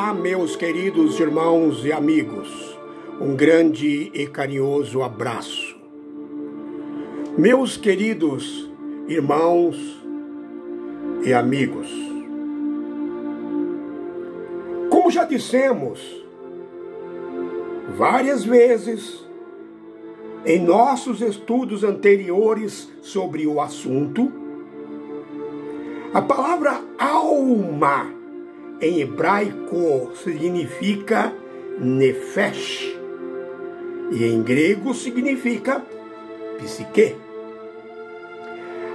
Olá, meus queridos irmãos e amigos, um grande e carinhoso abraço. Meus queridos irmãos e amigos, como já dissemos várias vezes em nossos estudos anteriores sobre o assunto, a palavra alma em hebraico significa nefesh e em grego significa psique.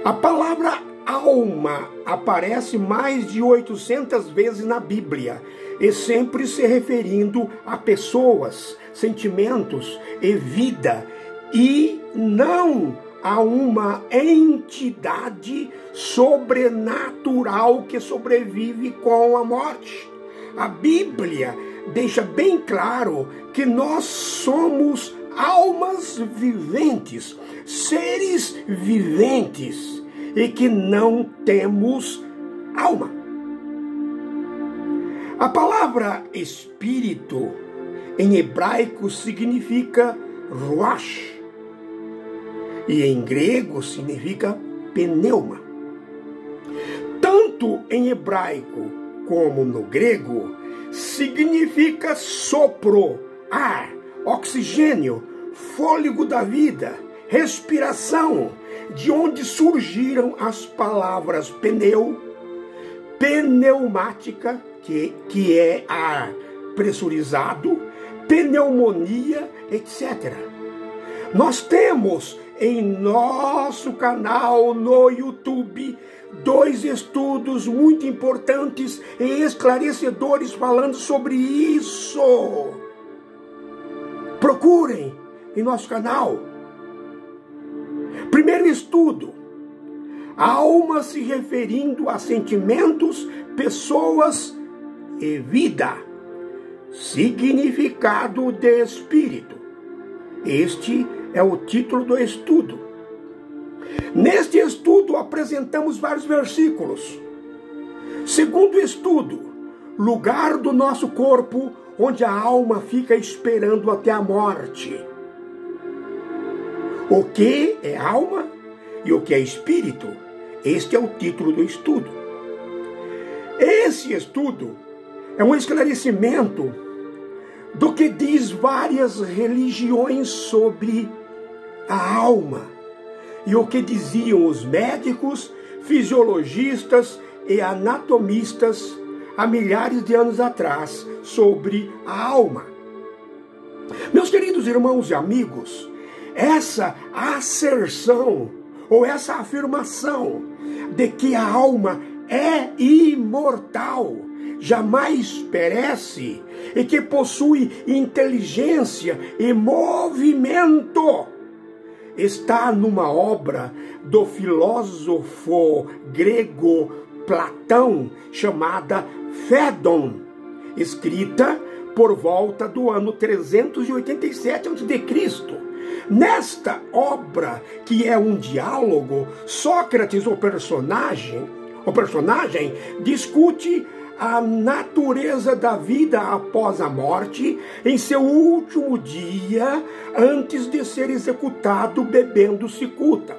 A palavra alma aparece mais de 800 vezes na Bíblia e sempre se referindo a pessoas, sentimentos e vida, e não a uma entidade sobrenatural que sobrevive com a morte. A Bíblia deixa bem claro que nós somos almas viventes, seres viventes, e que não temos alma. A palavra espírito em hebraico significa ruach, e em grego significa pneuma. Tanto em hebraico como no grego, significa sopro, ar, oxigênio, fôlego da vida, respiração, de onde surgiram as palavras pneu, pneumática, que é ar pressurizado, pneumonia, etc. Nós temos em nosso canal no YouTube 2 estudos muito importantes e esclarecedores falando sobre isso. Procurem em nosso canal. Primeiro estudo: alma se referindo a sentimentos, pessoas e vida. Significado de espírito. Este é o título do estudo. Neste estudo apresentamos vários versículos. Segundo estudo, lugar do nosso corpo onde a alma fica esperando até a morte. O que é alma e o que é espírito? Este é o título do estudo. Esse estudo é um esclarecimento do que diz várias religiões sobre a alma e o que diziam os médicos, fisiologistas e anatomistas há milhares de anos atrás sobre a alma. Meus queridos irmãos e amigos, essa asserção ou essa afirmação de que a alma é imortal, jamais perece e que possui inteligência e movimento, está numa obra do filósofo grego Platão chamada Fédon, escrita por volta do ano 387 a.C. Nesta obra, que é um diálogo, Sócrates, o personagem discute a natureza da vida após a morte em seu último dia, antes de ser executado bebendo cicuta.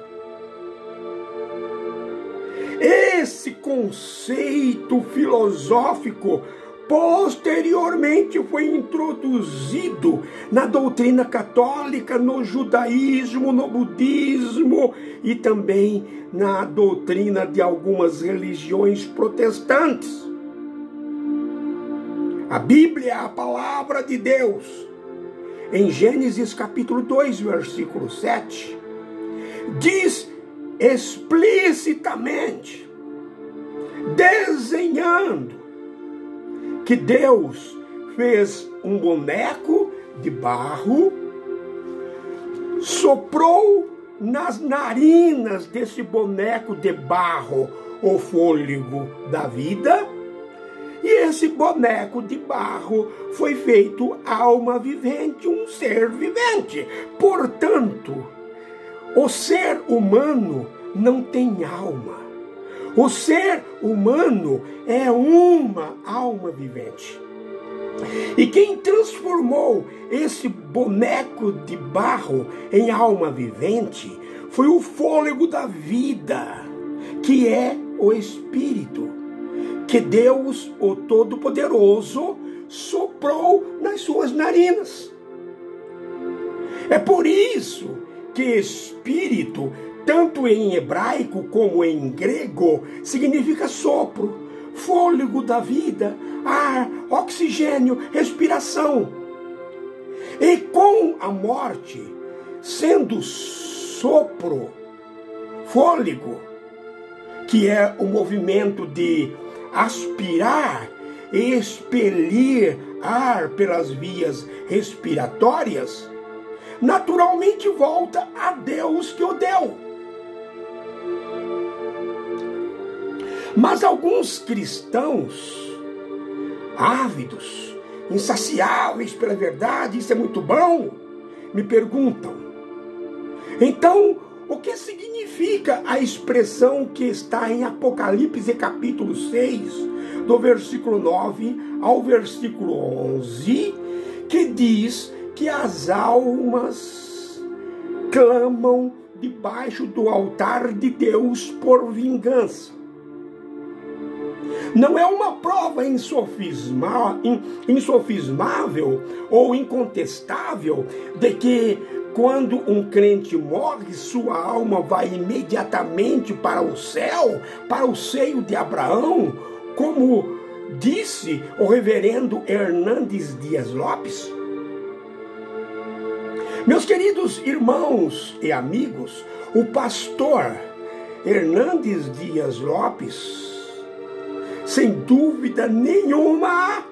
Esse conceito filosófico posteriormente foi introduzido na doutrina católica, no judaísmo, no budismo e também na doutrina de algumas religiões protestantes. A Bíblia é a palavra de Deus. Em Gênesis capítulo 2, versículo 7, diz explicitamente, desenhando, que Deus fez um boneco de barro, soprou nas narinas desse boneco de barro o fôlego da vida, e esse boneco de barro foi feito alma vivente, um ser vivente. Portanto, o ser humano não tem alma. O ser humano é uma alma vivente. E quem transformou esse boneco de barro em alma vivente foi o fôlego da vida, que é o Espírito, que Deus, o Todo-Poderoso, soprou nas suas narinas. É por isso que Espírito, tanto em hebraico como em grego, significa sopro, fôlego da vida, ar, oxigênio, respiração. E com a morte, sendo sopro, fôlego, que é o movimento de aspirar e expelir ar pelas vias respiratórias, naturalmente volta a Deus que o deu. Mas alguns cristãos ávidos, insaciáveis pela verdade, isso é muito bom, me perguntam: então, o que significa a expressão que está em Apocalipse capítulo 6, do versículo 9 ao versículo 11, que diz que as almas clamam debaixo do altar de Deus por vingança? Não é uma prova insofismável ou incontestável de que quando um crente morre, sua alma vai imediatamente para o céu, para o seio de Abraão, como disse o reverendo Hernandes Dias Lopes? Meus queridos irmãos e amigos, o pastor Hernandes Dias Lopes, sem dúvida nenhuma,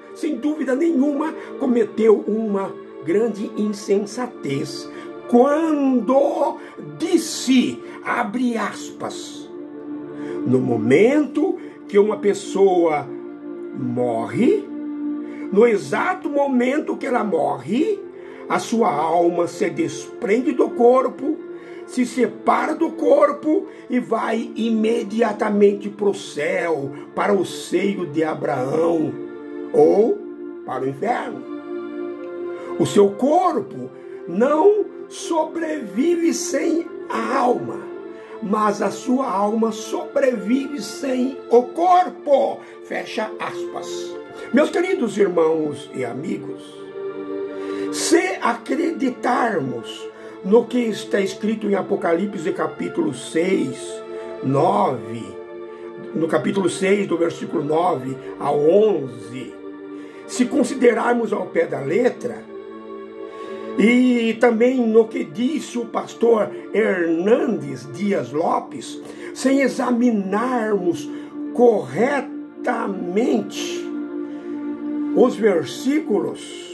cometeu uma grande insensatez quando disse, abre aspas, no momento que uma pessoa morre, no exato momento que ela morre, a sua alma se desprende do corpo, se separa do corpo e vai imediatamente para o céu, para o seio de Abraão, ou para o inferno. O seu corpo não sobrevive sem a alma, mas a sua alma sobrevive sem o corpo. Fecha aspas. Meus queridos irmãos e amigos, se acreditarmos no que está escrito em Apocalipse capítulo 6, 9, no capítulo 6, do versículo 9 a 11, se considerarmos ao pé da letra, e também no que disse o pastor Hernandes Dias Lopes, sem examinarmos corretamente os versículos,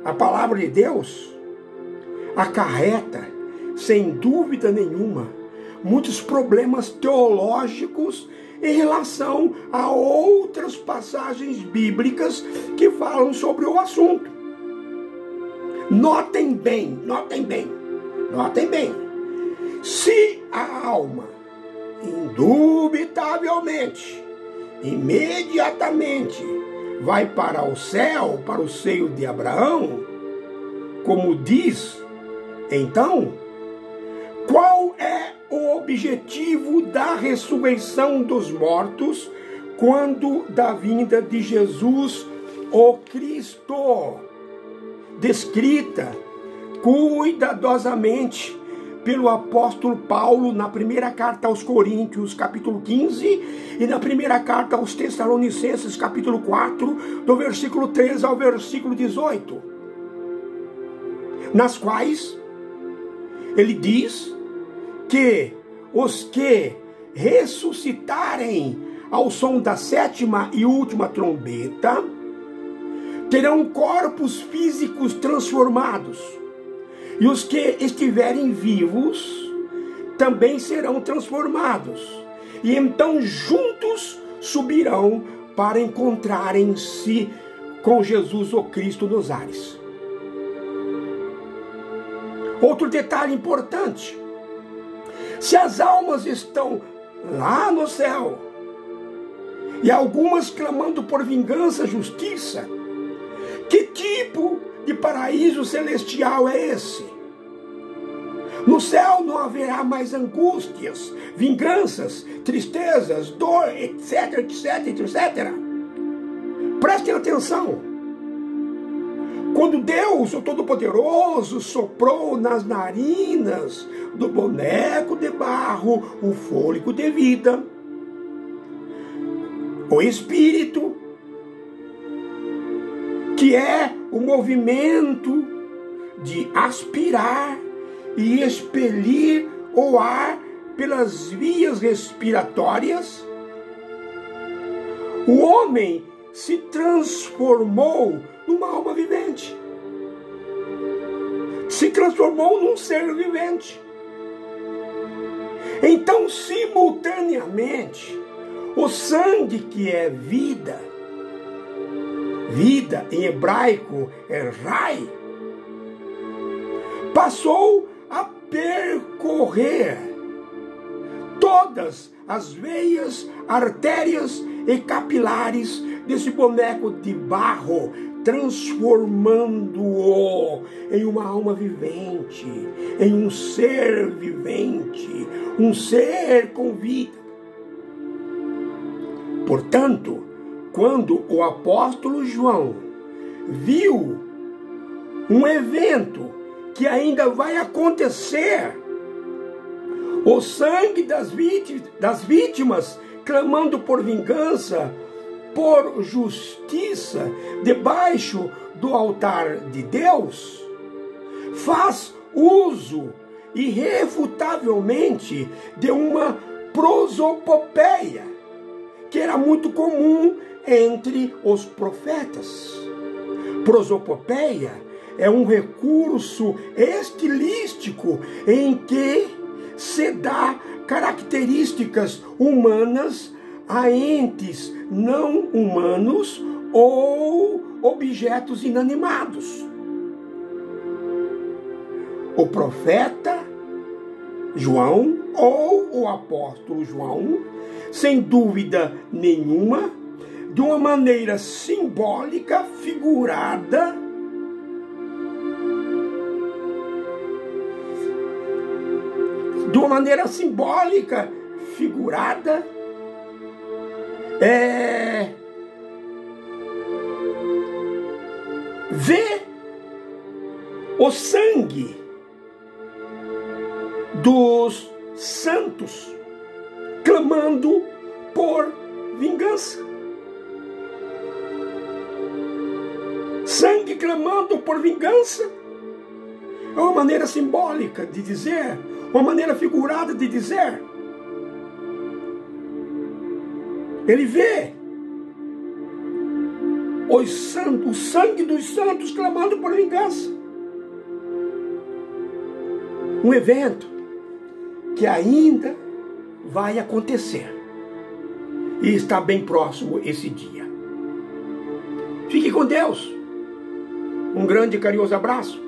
a palavra de Deus acarreta, sem dúvida nenhuma, muitos problemas teológicos em relação a outras passagens bíblicas que falam sobre o assunto. Notem bem. Se a alma, indubitavelmente, imediatamente, vai para o céu, para o seio de Abraão, como diz, então, qual é o objetivo da ressurreição dos mortos quando da vinda de Jesus, o Cristo, descrita cuidadosamente pelo apóstolo Paulo na primeira carta aos Coríntios, capítulo 15, e na primeira carta aos Tessalonicenses, capítulo 4, do versículo 13 ao versículo 18, nas quais ele diz que os que ressuscitarem ao som da sétima e última trombeta terão corpos físicos transformados, e os que estiverem vivos também serão transformados, e então juntos subirão para encontrarem-se com Jesus o Cristo nos ares. Outro detalhe importante: se as almas estão lá no céu, e algumas clamando por vingança, justiça, Que tipo de paraíso celestial é esse? No céu não haverá mais angústias, vinganças, tristezas, dor, etc, etc, etc. Prestem atenção. Quando Deus, o Todo-Poderoso, soprou nas narinas do boneco de barro o fôlego de vida, o Espírito, que é o movimento de aspirar e expelir o ar pelas vias respiratórias, o homem se transformou numa alma vivente. Se transformou num ser vivente. Então, simultaneamente, o sangue que é vida, vida em hebraico é rai, passou a percorrer todas as veias, artérias e capilares desse boneco de barro, transformando-o em uma alma vivente, em um ser vivente, um ser com vida. Portanto, quando o apóstolo João viu um evento que ainda vai acontecer, o sangue das vítimas clamando por vingança, por justiça, debaixo do altar de Deus, faz uso irrefutavelmente de uma prosopopeia, que era muito comum entre os profetas. Prosopopeia é um recurso estilístico em que se dá características humanas a entes não humanos ou objetos inanimados. O profeta João ou o apóstolo João, sem dúvida nenhuma, de uma maneira simbólica, figurada, vê o sangue dos santos clamando por vingança. Sangue clamando por vingança é uma maneira simbólica de dizer, uma maneira figurada de dizer. Ele vê o sangue dos santos clamando por vingança. Um evento que ainda vai acontecer. E está bem próximo esse dia. Fique com Deus. Um grande e carinhoso abraço.